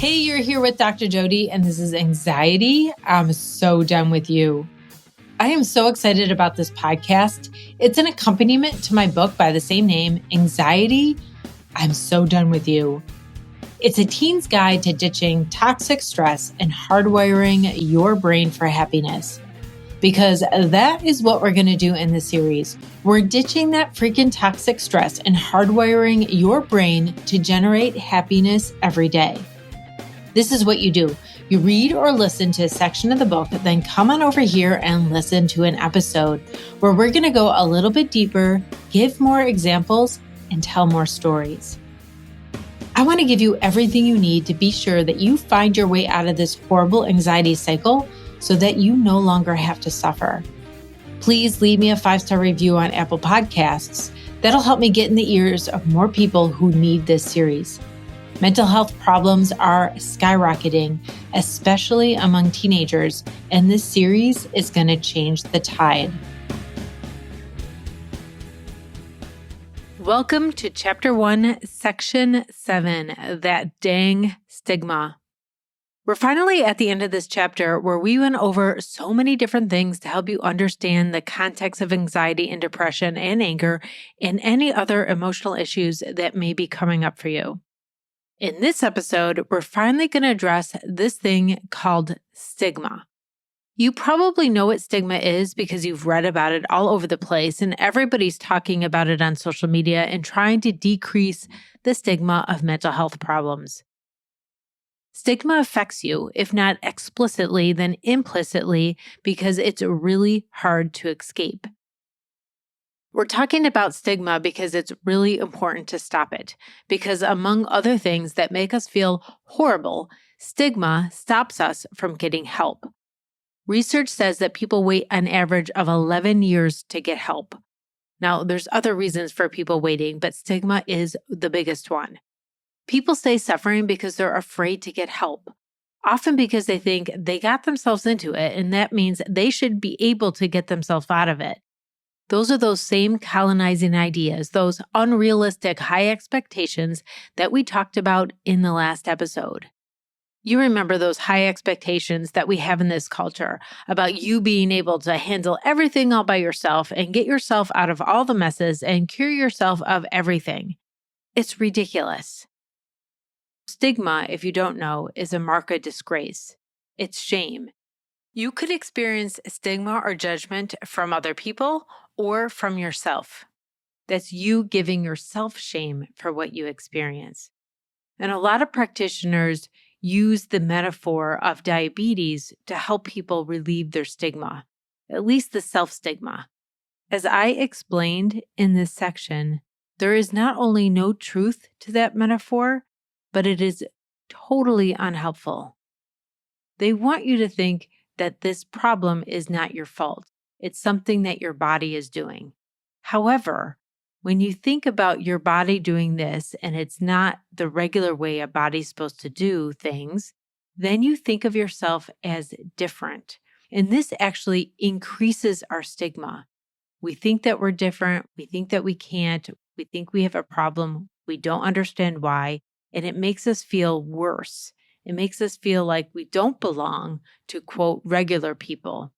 Hey, you're here with Dr. Jodi, and this is Anxiety. I'm so done with you. I am so excited about this podcast. It's an accompaniment to my book by the same name, Anxiety. I'm so done with you. It's a teen's guide to ditching toxic stress and hardwiring your brain for happiness. Because that is what we're going to do in this series. We're ditching that freaking toxic stress and hardwiring your brain to generate happiness every day. This is what you do. You read or listen to a section of the book, then come on over here and listen to an episode where we're going to go a little bit deeper, give more examples, and tell more stories. I want to give you everything you need to be sure that you find your way out of this horrible anxiety cycle so that you no longer have to suffer. Please leave me a 5-star review on Apple Podcasts. That'll help me get in the ears of more people who need this series. Mental health problems are skyrocketing, especially among teenagers, and this series is going to change the tide. Welcome to Chapter 1, Section 7, That Dang Stigma. We're finally at the end of this chapter where we went over so many different things to help you understand the context of anxiety and depression and anger and any other emotional issues that may be coming up for you. In this episode, we're finally going to address this thing called stigma. You probably know what stigma is because you've read about it all over the place and everybody's talking about it on social media and trying to decrease the stigma of mental health problems. Stigma affects you, if not explicitly, then implicitly, because it's really hard to escape. We're talking about stigma because it's really important to stop it, because among other things that make us feel horrible, stigma stops us from getting help. Research says that people wait an average of 11 years to get help. Now, there's other reasons for people waiting, but stigma is the biggest one. People stay suffering because they're afraid to get help, often because they think they got themselves into it, and that means they should be able to get themselves out of it. Those are those same colonizing ideas, those unrealistic high expectations that we talked about in the last episode. You remember those high expectations that we have in this culture about you being able to handle everything all by yourself and get yourself out of all the messes and cure yourself of everything. It's ridiculous. Stigma, if you don't know, is a mark of disgrace. It's shame. You could experience stigma or judgment from other people or from yourself. That's you giving yourself shame for what you experience. And a lot of practitioners use the metaphor of diabetes to help people relieve their stigma, at least the self-stigma. As I explained in this section, there is not only no truth to that metaphor, but it is totally unhelpful. They want you to think that this problem is not your fault. It's something that your body is doing. However, when you think about your body doing this and it's not the regular way a body's supposed to do things, then you think of yourself as different. And this actually increases our stigma. We think that we're different. We think that we can't. We think we have a problem. We don't understand why. And it makes us feel worse. It makes us feel like we don't belong to, quote, regular people.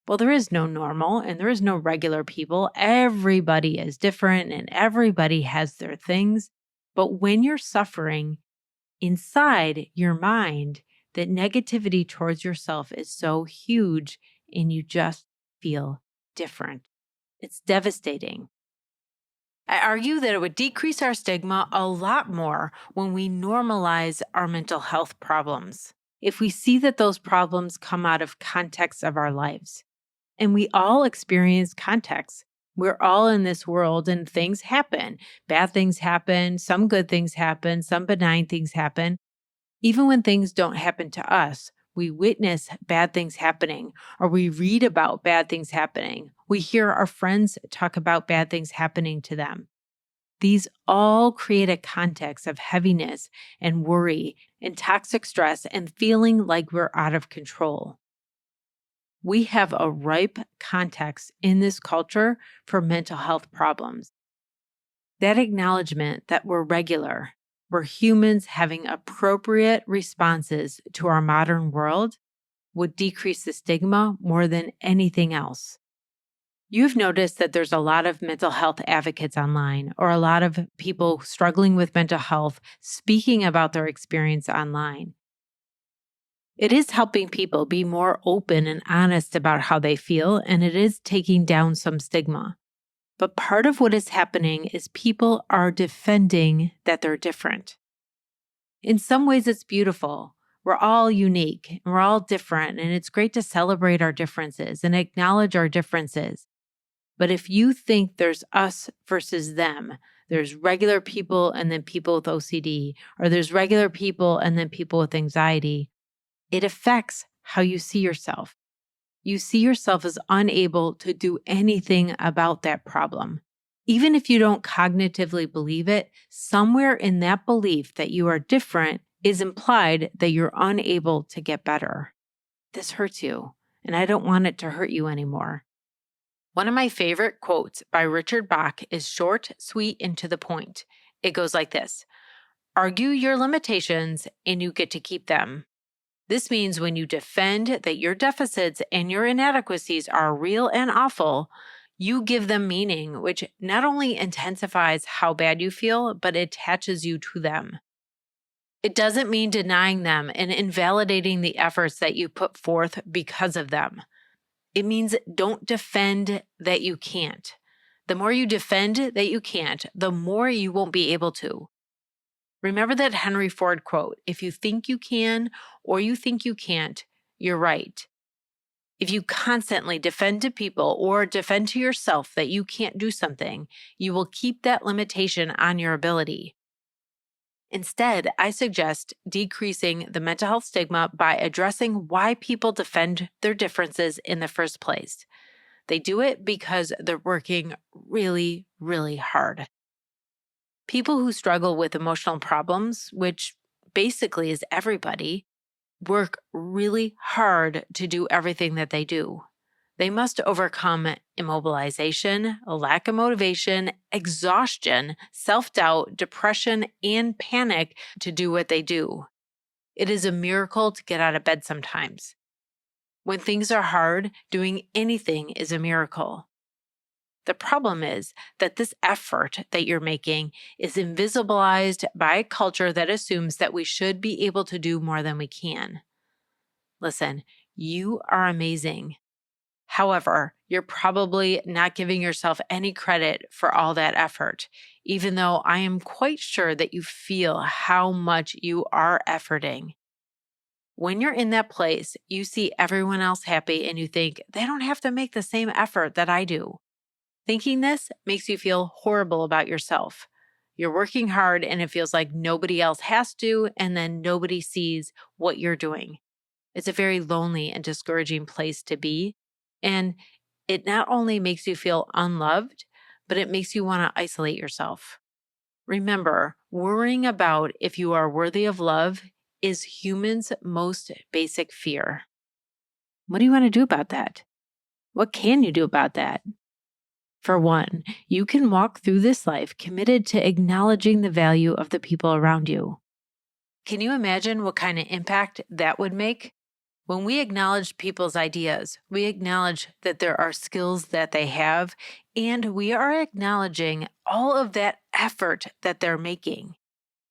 Well, there is no normal and there is no regular people. Everybody is different and everybody has their things. But when you're suffering inside your mind, that negativity towards yourself is so huge and you just feel different. It's devastating. I argue that it would decrease our stigma a lot more when we normalize our mental health problems. If we see that those problems come out of context of our lives. And we all experience context. We're all in this world and things happen. Bad things happen, some good things happen, some benign things happen. Even when things don't happen to us, we witness bad things happening, or we read about bad things happening. We hear our friends talk about bad things happening to them. These all create a context of heaviness and worry and toxic stress and feeling like we're out of control. We have a ripe context in this culture for mental health problems. That acknowledgement that we're regular, were humans having appropriate responses to our modern world would decrease the stigma more than anything else. You've noticed that there's a lot of mental health advocates online, or a lot of people struggling with mental health speaking about their experience online. It is helping people be more open and honest about how they feel, and it is taking down some stigma. But part of what is happening is people are defending that they're different. In some ways, it's beautiful. We're all unique and we're all different, and it's great to celebrate our differences and acknowledge our differences. But if you think there's us versus them, there's regular people and then people with OCD, or there's regular people and then people with anxiety, it affects how you see yourself. You see yourself as unable to do anything about that problem. Even if you don't cognitively believe it, somewhere in that belief that you are different is implied that you're unable to get better. This hurts you, and I don't want it to hurt you anymore. One of my favorite quotes by Richard Bach is short, sweet, and to the point. It goes like this: argue your limitations and you get to keep them. This means when you defend that your deficits and your inadequacies are real and awful, you give them meaning, which not only intensifies how bad you feel, but attaches you to them. It doesn't mean denying them and invalidating the efforts that you put forth because of them. It means don't defend that you can't. The more you defend that you can't, the more you won't be able to. Remember that Henry Ford quote, if you think you can or you think you can't, you're right. If you constantly defend to people or defend to yourself that you can't do something, you will keep that limitation on your ability. Instead, I suggest decreasing the mental health stigma by addressing why people defend their differences in the first place. They do it because they're working really, really hard. People who struggle with emotional problems, which basically is everybody, work really hard to do everything that they do. They must overcome immobilization, a lack of motivation, exhaustion, self-doubt, depression, and panic to do what they do. It is a miracle to get out of bed sometimes. When things are hard, doing anything is a miracle. The problem is that this effort that you're making is invisibilized by a culture that assumes that we should be able to do more than we can. Listen, you are amazing. However, you're probably not giving yourself any credit for all that effort, even though I am quite sure that you feel how much you are efforting. When you're in that place, you see everyone else happy and you think, they don't have to make the same effort that I do. Thinking this makes you feel horrible about yourself. You're working hard and it feels like nobody else has to, and then nobody sees what you're doing. It's a very lonely and discouraging place to be. And it not only makes you feel unloved, but it makes you want to isolate yourself. Remember, worrying about if you are worthy of love is humans' most basic fear. What do you want to do about that? What can you do about that? For one, you can walk through this life committed to acknowledging the value of the people around you. Can you imagine what kind of impact that would make? When we acknowledge people's ideas, we acknowledge that there are skills that they have, and we are acknowledging all of that effort that they're making.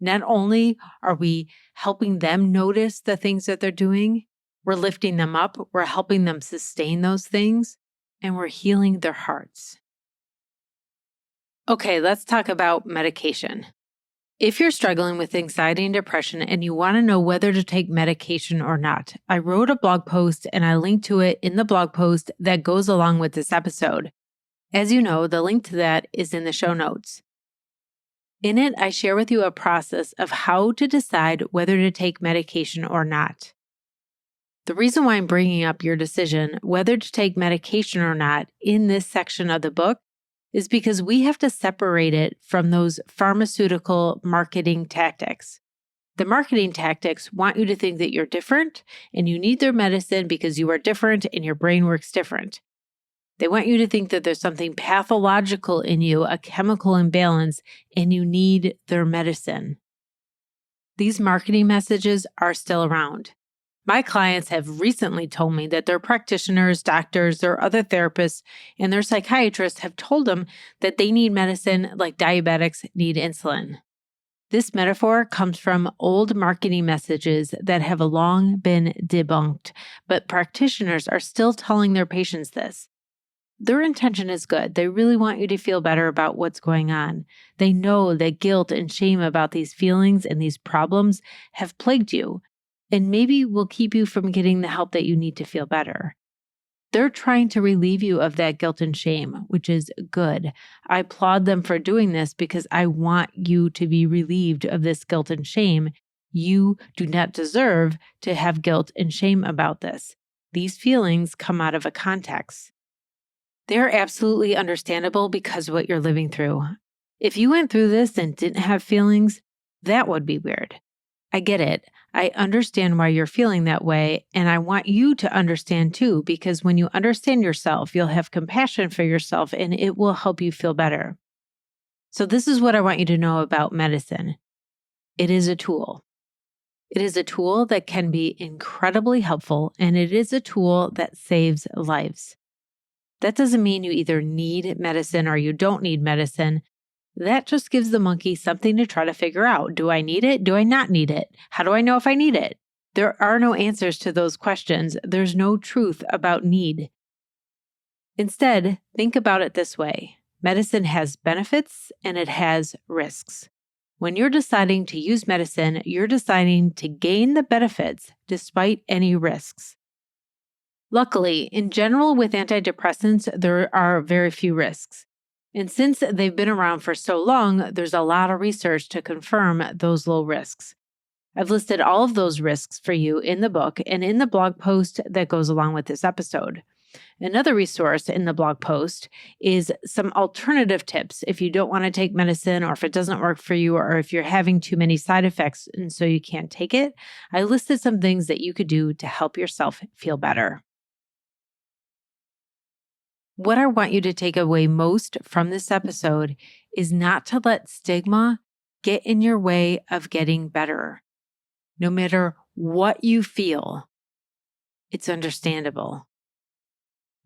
Not only are we helping them notice the things that they're doing, we're lifting them up, we're helping them sustain those things, and we're healing their hearts. Okay, let's talk about medication. If you're struggling with anxiety and depression and you want to know whether to take medication or not, I wrote a blog post and I linked to it in the blog post that goes along with this episode. As you know, the link to that is in the show notes. In it, I share with you a process of how to decide whether to take medication or not. The reason why I'm bringing up your decision whether to take medication or not in this section of the book is because we have to separate it from those pharmaceutical marketing tactics. The marketing tactics want you to think that you're different and you need their medicine because you are different and your brain works different. They want you to think that there's something pathological in you, a chemical imbalance, and you need their medicine. These marketing messages are still around. My clients have recently told me that their practitioners, doctors, or other therapists and their psychiatrists have told them that they need medicine like diabetics need insulin. This metaphor comes from old marketing messages that have long been debunked, but practitioners are still telling their patients this. Their intention is good. They really want you to feel better about what's going on. They know that guilt and shame about these feelings and these problems have plagued you, and maybe will keep you from getting the help that you need to feel better. They're trying to relieve you of that guilt and shame, which is good. I applaud them for doing this because I want you to be relieved of this guilt and shame. You do not deserve to have guilt and shame about this. These feelings come out of a context. They're absolutely understandable because of what you're living through. If you went through this and didn't have feelings, that would be weird. I get it. I understand why you're feeling that way, and I want you to understand too, because when you understand yourself, you'll have compassion for yourself and it will help you feel better. So this is what I want you to know about medicine. It is a tool. It is a tool that can be incredibly helpful, and it is a tool that saves lives. That doesn't mean you either need medicine or you don't need medicine. That just gives the monkey something to try to figure out. Do I need it? Do I not need it? How do I know if I need it? There are no answers to those questions. There's no truth about need. Instead, think about it this way. Medicine has benefits and it has risks. When you're deciding to use medicine, you're deciding to gain the benefits despite any risks. Luckily, in general with antidepressants, there are very few risks. And since they've been around for so long, there's a lot of research to confirm those low risks. I've listed all of those risks for you in the book and in the blog post that goes along with this episode. Another resource in the blog post is some alternative tips if you don't want to take medicine or if it doesn't work for you or if you're having too many side effects and so you can't take it. I listed some things that you could do to help yourself feel better. What I want you to take away most from this episode is not to let stigma get in your way of getting better. No matter what you feel, it's understandable.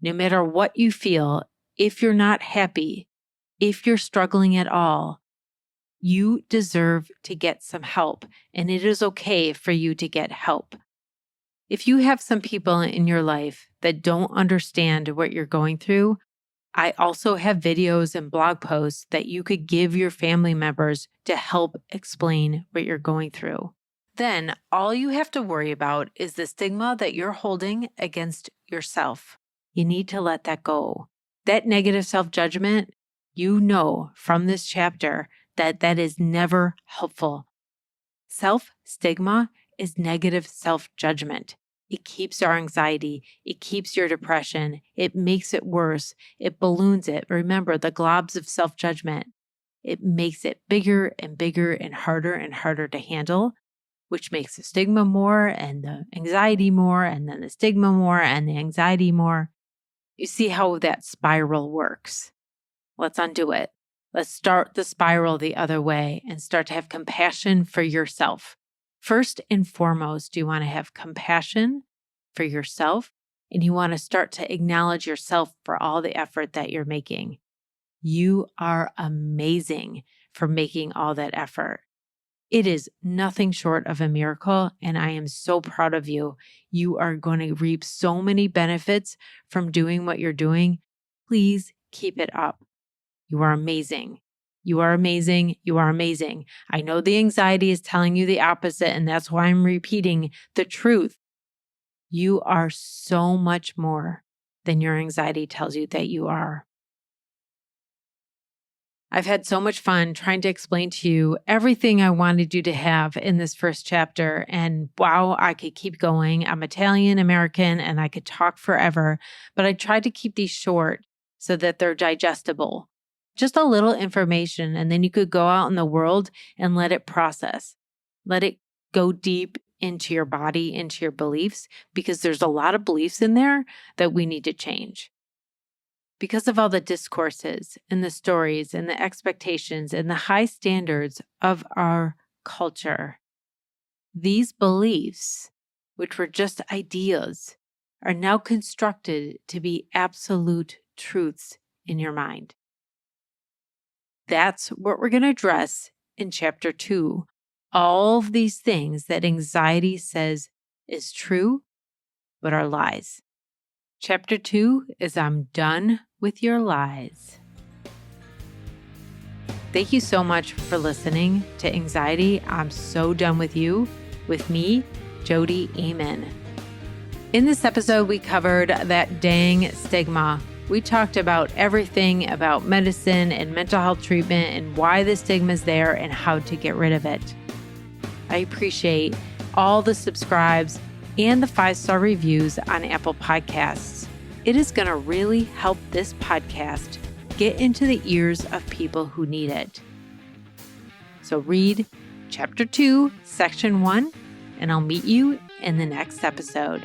No matter what you feel, if you're not happy, if you're struggling at all, you deserve to get some help, and it is okay for you to get help. If you have some people in your life that don't understand what you're going through, I also have videos and blog posts that you could give your family members to help explain what you're going through. Then all you have to worry about is the stigma that you're holding against yourself. You need to let that go. That negative self-judgment, you know from this chapter that is never helpful. Self-stigma is negative self-judgment. It keeps our anxiety. It keeps your depression. It makes it worse. It balloons it. Remember, the globs of self-judgment. It makes it bigger and bigger and harder to handle, which makes the stigma more and the anxiety more and then the stigma more and the anxiety more. You see how that spiral works. Let's undo it. Let's start the spiral the other way and start to have compassion for yourself. First and foremost, you want to have compassion for yourself, and you want to start to acknowledge yourself for all the effort that you're making. You are amazing for making all that effort. It is nothing short of a miracle, and I am so proud of you. You are going to reap so many benefits from doing what you're doing. Please keep it up. You are amazing. You are amazing. You are amazing. I know the anxiety is telling you the opposite, and that's why I'm repeating the truth. You are so much more than your anxiety tells you that you are. I've had so much fun trying to explain to you everything I wanted you to have in this first chapter. And wow, I could keep going. I'm Italian American and I could talk forever, but I tried to keep these short so that they're digestible. Just a little information, and then you could go out in the world and let it process. Let it go deep into your body, into your beliefs, because there's a lot of beliefs in there that we need to change. Because of all the discourses and the stories and the expectations and the high standards of our culture, These beliefs, which were just ideas, are now constructed to be absolute truths in your mind. That's what we're going to address in Chapter 2. All of these things that anxiety says is true, but are lies. Chapter 2 is I'm done with your lies. Thank you so much for listening to Anxiety, I'm So Done With You, with me, Jodi 𝔼𝕝. In this episode, we covered that dang stigma. We talked about everything about medicine and mental health treatment and why the stigma is there and how to get rid of it. I appreciate all the subscribes and the 5-star reviews on Apple Podcasts. It is going to really help this podcast get into the ears of people who need it. So read Chapter 2, Section 1, and I'll meet you in the next episode.